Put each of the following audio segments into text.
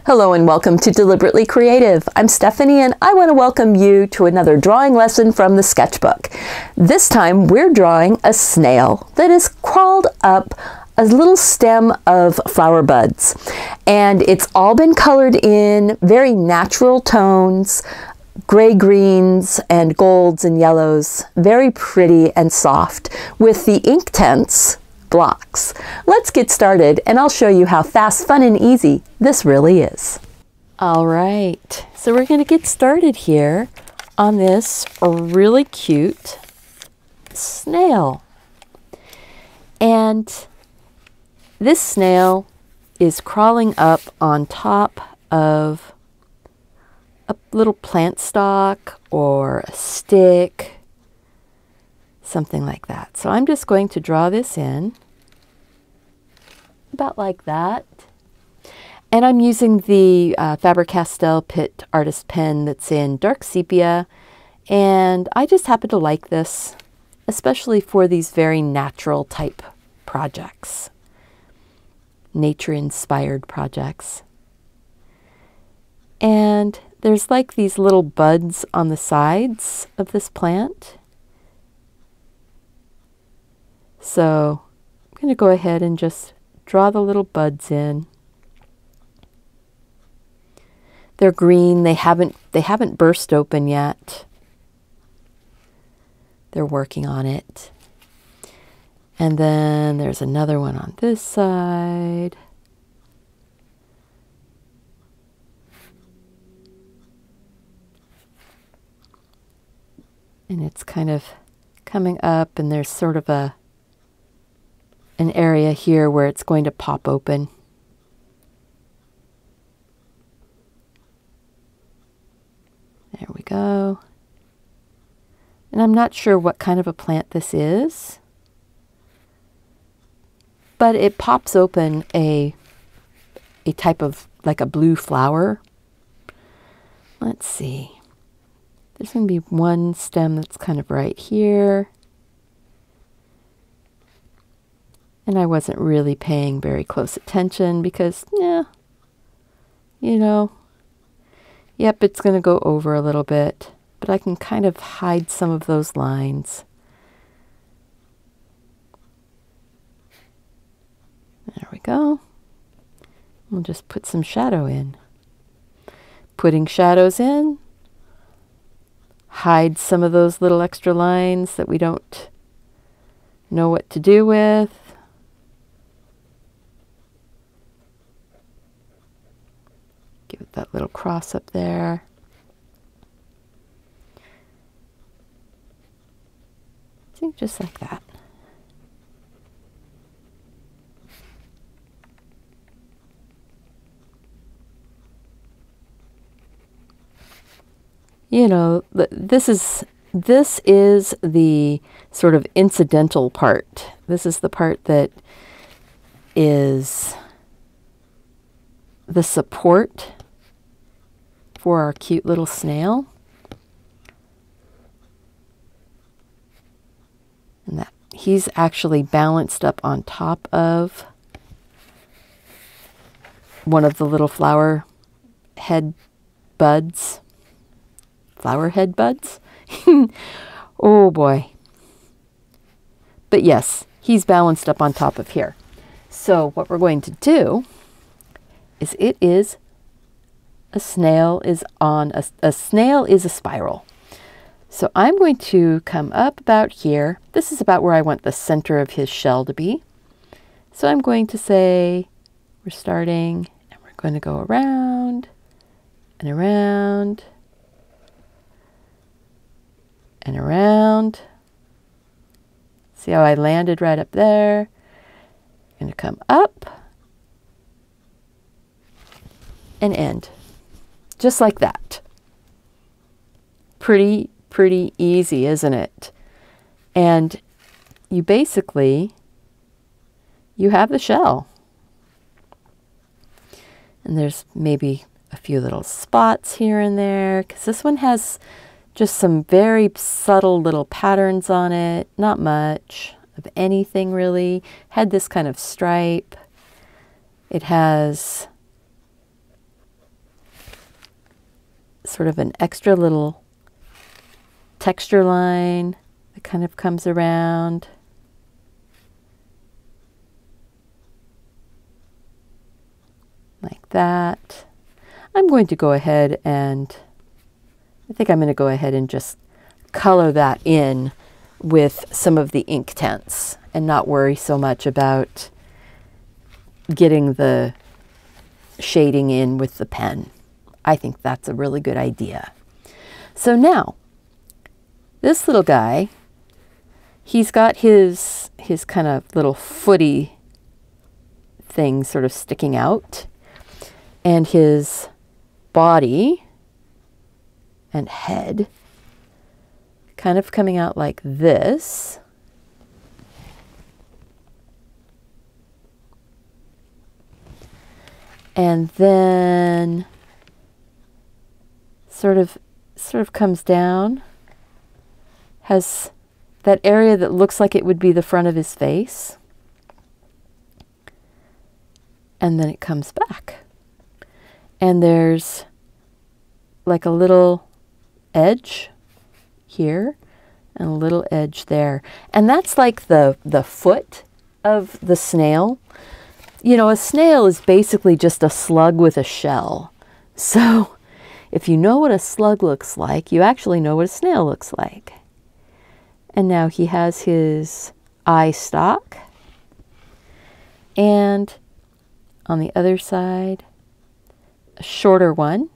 Hello and welcome to Deliberately Creative. I'm Stephanie and I want to welcome you to another drawing lesson from the Sketchbook. This time we're drawing a snail that has crawled up a little stem of flower buds. And it's all been colored in very natural tones, gray greens and golds and yellows, very pretty and soft with the Inktense blocks. Let's get started and I'll show you how fast, fun, and easy this really is. All right, so we're going to get started here on this really cute snail. And this snail is crawling up on top of a little plant stalk or a stick, something like that. So I'm just going to draw this in about like that. And I'm using the Faber-Castell Pitt Artist Pen that's in dark sepia. And I just happen to like this, especially for these very natural type projects, nature-inspired projects. And there's like these little buds on the sides of this plant. So I'm going to go ahead and just draw the little buds in. They're green. They haven't burst open yet. They're working on it. And then there's another one on this side. And it's kind of coming up, and there's sort of an area here where it's going to pop open. There we go. And I'm not sure what kind of a plant this is, but it pops open a type of, like a blue flower. Let's see. There's going to be one stem that's kind of right here. And I wasn't really paying very close attention because, yeah, you know, yep, it's going to go over a little bit, but I can kind of hide some of those lines. There we go. We'll just put some shadow in. Putting shadows in, hide some of those little extra lines that we don't know what to do with. Give it that little cross up there. See, just like that. You know, this is the sort of incidental part. This is the part that is the support for our cute little snail. And that he's actually balanced up on top of one of the little flower head buds. Flower head buds? Oh boy. But yes, he's balanced up on top of here. So what we're going to do is a snail is a spiral. So I'm going to come up about here. This is about where I want the center of his shell to be. So I'm going to say we're starting and we're going to go around and around and around. See how I landed right up there? I'm going to come up and end. Just like that. Pretty easy, isn't it? And you basically, you have the shell. And there's maybe a few little spots here and there, because this one has just some very subtle little patterns on it. Not much of anything really. Had this kind of stripe. It has sort of an extra little texture line that kind of comes around. Like that. I'm going to go ahead and, I think I'm going to go ahead and just color that in with some of the ink tints and not worry so much about getting the shading in with the pen. I think that's a really good idea. So now, this little guy, he's got his kind of little footy thing sort of sticking out, and his body and head kind of coming out like this. And then sort of comes down, has that area that looks like it would be the front of his face, and then it comes back. And there's like a little edge here and a little edge there. And that's like the foot of the snail. You know, a snail is basically just a slug with a shell. So if you know what a slug looks like, you actually know what a snail looks like. And now he has his eye stalk. And on the other side, a shorter one.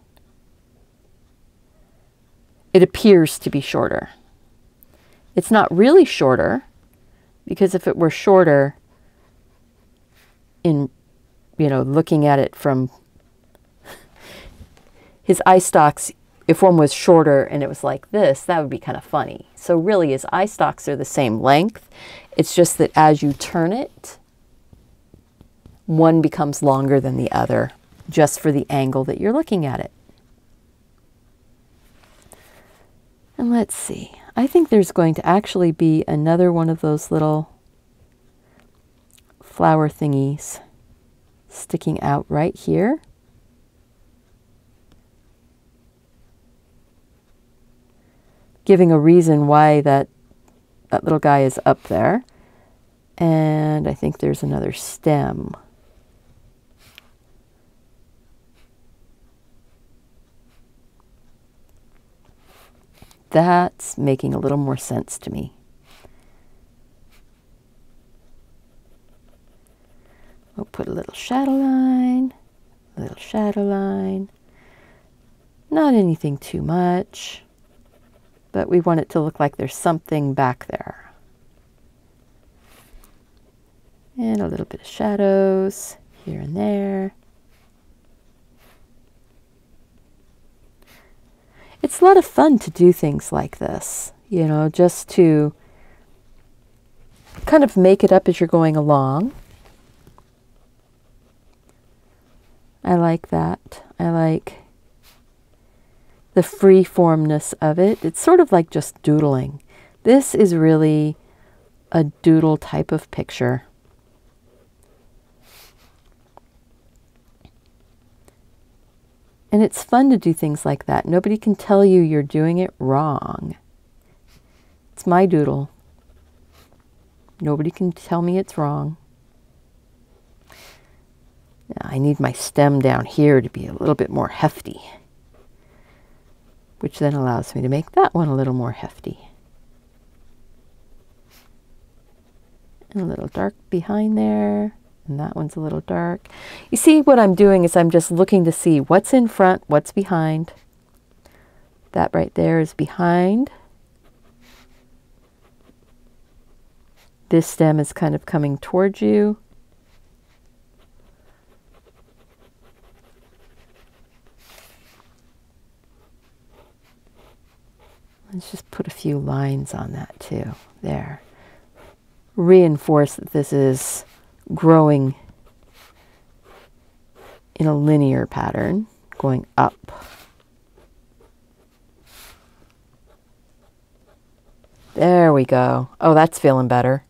It appears to be shorter. It's not really shorter, because if it were shorter, in, you know, looking at it from his eye stalks, if one was shorter and it was like this, that would be kind of funny. So really his eye stalks are the same length. It's just that as you turn it, one becomes longer than the other, just for the angle that you're looking at it. And let's see, I think there's going to actually be another one of those little flower thingies sticking out right here. Giving a reason why that little guy is up there. And I think there's another stem. That's making a little more sense to me. We'll put a little shadow line, a little shadow line. Not anything too much, but we want it to look like there's something back there. And a little bit of shadows here and there. It's a lot of fun to do things like this, you know, just to kind of make it up as you're going along. I like that. I like the free-formness of it. It's sort of like just doodling. This is really a doodle type of picture. And it's fun to do things like that. Nobody can tell you you're doing it wrong. It's my doodle. Nobody can tell me it's wrong. Now, I need my stem down here to be a little bit more hefty, which then allows me to make that one a little more hefty. And a little dark behind there. And that one's a little dark. You see, what I'm doing is I'm just looking to see what's in front, what's behind. That right there is behind. This stem is kind of coming towards you. Let's just put a few lines on that too. There. Reinforce that this is growing in a linear pattern, going up. There we go. Oh, that's feeling better.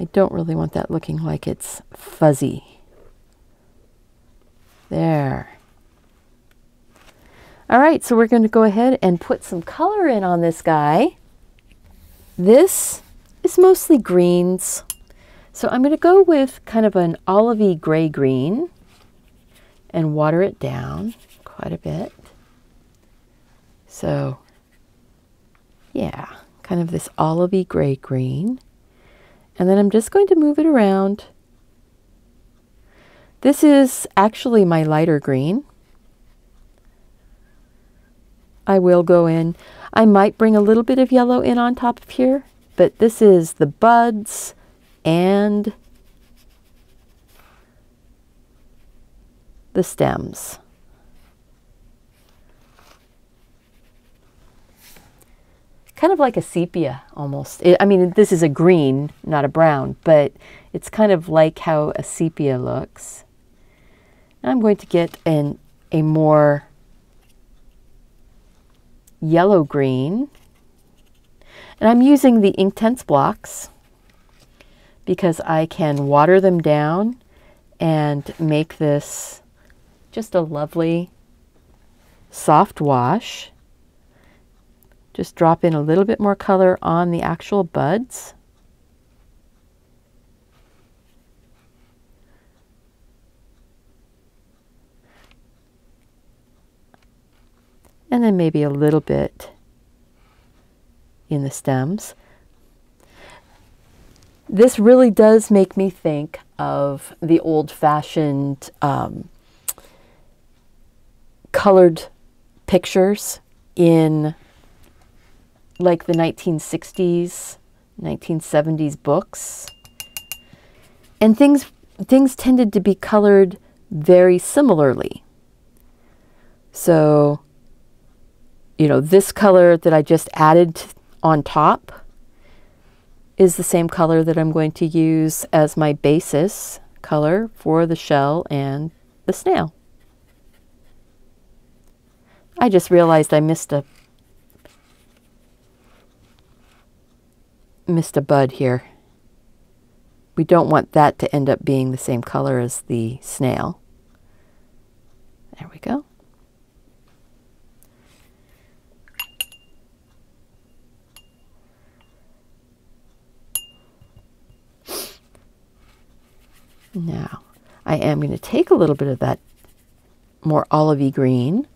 I don't really want that looking like it's fuzzy. There. All right, so we're going to go ahead and put some color in on this guy. This is mostly greens. So I'm going to go with kind of an olivey gray green and water it down quite a bit. So yeah, kind of this olivey gray green. And then I'm just going to move it around. This is actually my lighter green. I will go in. I might bring a little bit of yellow in on top of here, but this is the buds and the stems. Kind of like a sepia almost. I mean, this is a green, not a brown, but it's kind of like how a sepia looks. I'm going to get a more yellow green. And I'm using the Inktense blocks because I can water them down and make this just a lovely soft wash. Just drop in a little bit more color on the actual buds. And then maybe a little bit in the stems. This really does make me think of the old-fashioned colored pictures in like the 1960s, 1970s books. And things tended to be colored very similarly. So, you know, this color that I just added on top is the same color that I'm going to use as my basis color for the shell and the snail. I just realized I missed a bud here. We don't want that to end up being the same color as the snail. There we go. Now, I am going to take a little bit of that more olivey green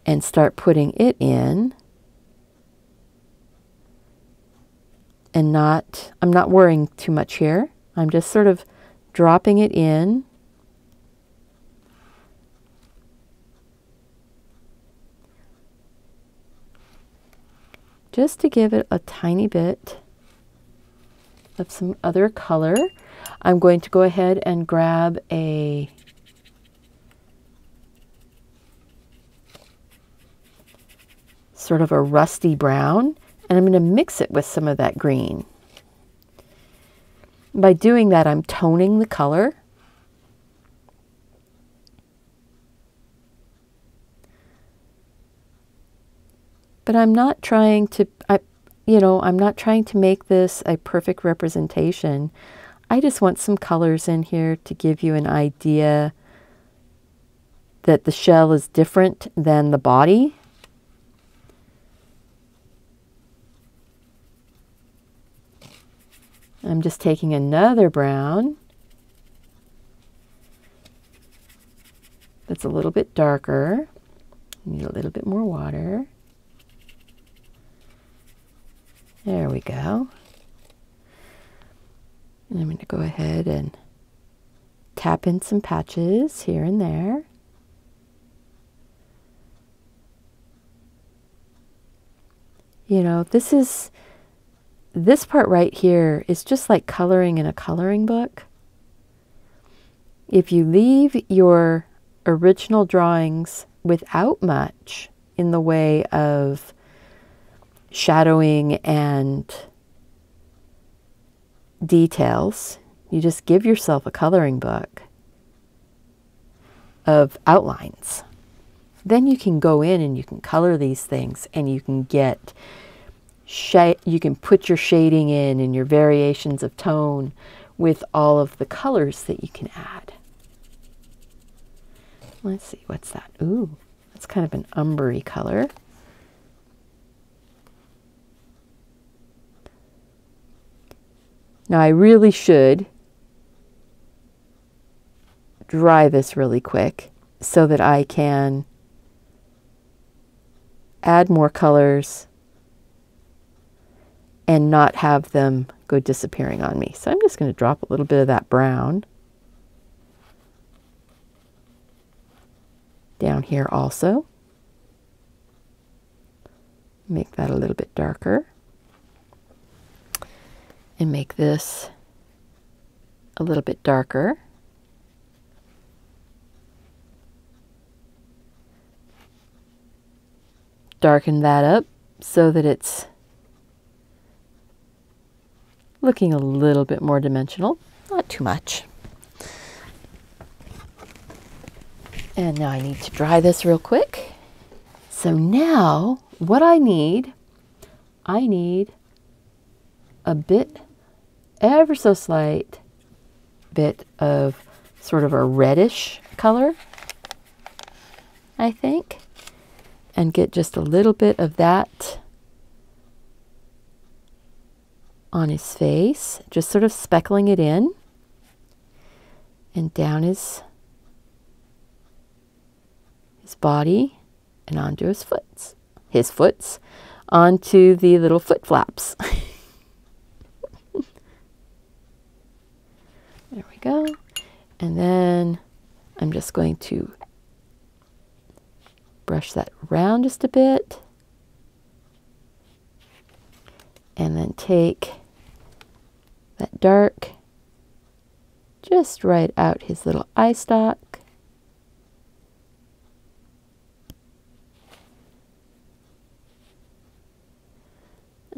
and start putting it in. And I'm not worrying too much here. I'm just sort of dropping it in. Just to give it a tiny bit of some other color. I'm going to go ahead and grab a sort of a rusty brown, and I'm going to mix it with some of that green. By doing that, I'm toning the color. But I'm not trying to, I'm not trying to make this a perfect representation. I just want some colors in here to give you an idea that the shell is different than the body. I'm just taking another brown that's a little bit darker. Need a little bit more water. There we go. And I'm going to go ahead and tap in some patches here and there. You know, this part right here is just like coloring in a coloring book. If you leave your original drawings without much in the way of shadowing and details, you just give yourself a coloring book of outlines. Then you can go in and you can color these things and you can get you can put your shading in and your variations of tone with all of the colors that you can add. Let's see, what's that? Ooh, that's kind of an umbery color. Now I really should dry this really quick so that I can add more colors and not have them go disappearing on me. So I'm just going to drop a little bit of that brown down here also. Make that a little bit darker. And make this a little bit darker. Darken that up so that it's looking a little bit more dimensional, not too much. And now I need to dry this real quick. So now what I need a bit, ever so slight bit of sort of a reddish color, I think, and get just a little bit of that on his face, just sort of speckling it in and down his body and onto his foots, onto the little foot flaps. There we go. And then I'm just going to brush that around just a bit. And then take that dark just right out his little eye stalk.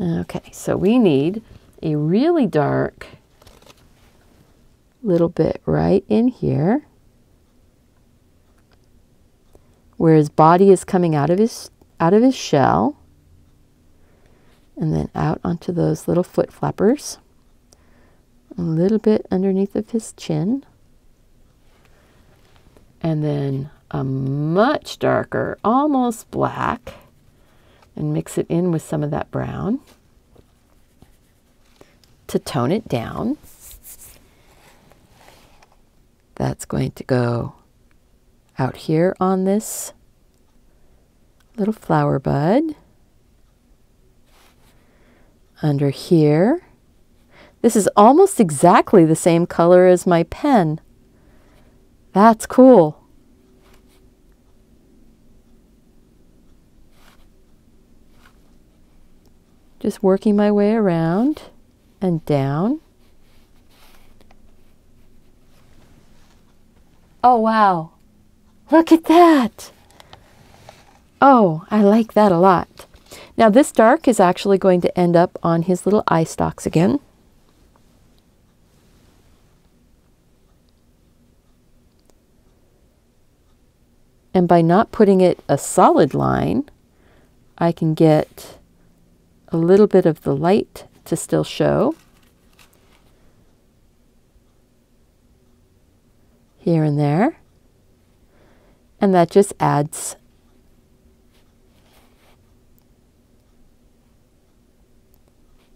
Okay, so we need a really dark little bit right in here where his body is coming out of his shell, and then out onto those little foot flappers, a little bit underneath of his chin, and then a much darker, almost black, and mix it in with some of that brown to tone it down. That's going to go out here on this little flower bud. Under here. This is almost exactly the same color as my pen. That's cool. Just working my way around and down. Oh, wow. Look at that. Oh, I like that a lot. Now this dark is actually going to end up on his little eye stalks again. And by not putting it a solid line, I can get a little bit of the light to still show here and there. And that just adds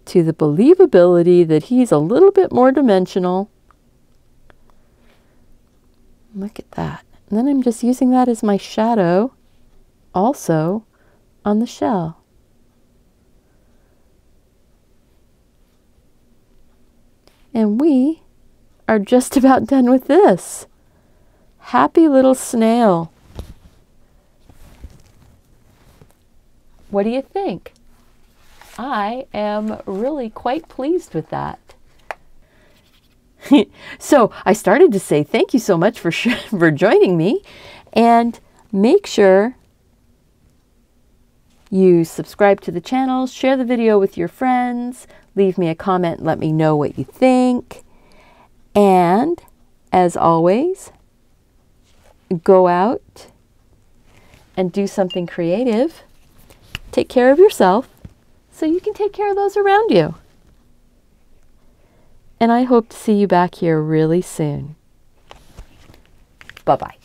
to the believability that he's a little bit more dimensional. Look at that. And then I'm just using that as my shadow also on the shell. And we are just about done with this. Happy little snail. What do you think? I am really quite pleased with that. So I started to say thank you so much for joining me, and make sure you subscribe to the channel, share the video with your friends, leave me a comment, let me know what you think, and as always, go out and do something creative. Take care of yourself. so you can take care of those around you. And I hope to see you back here really soon. Bye-bye.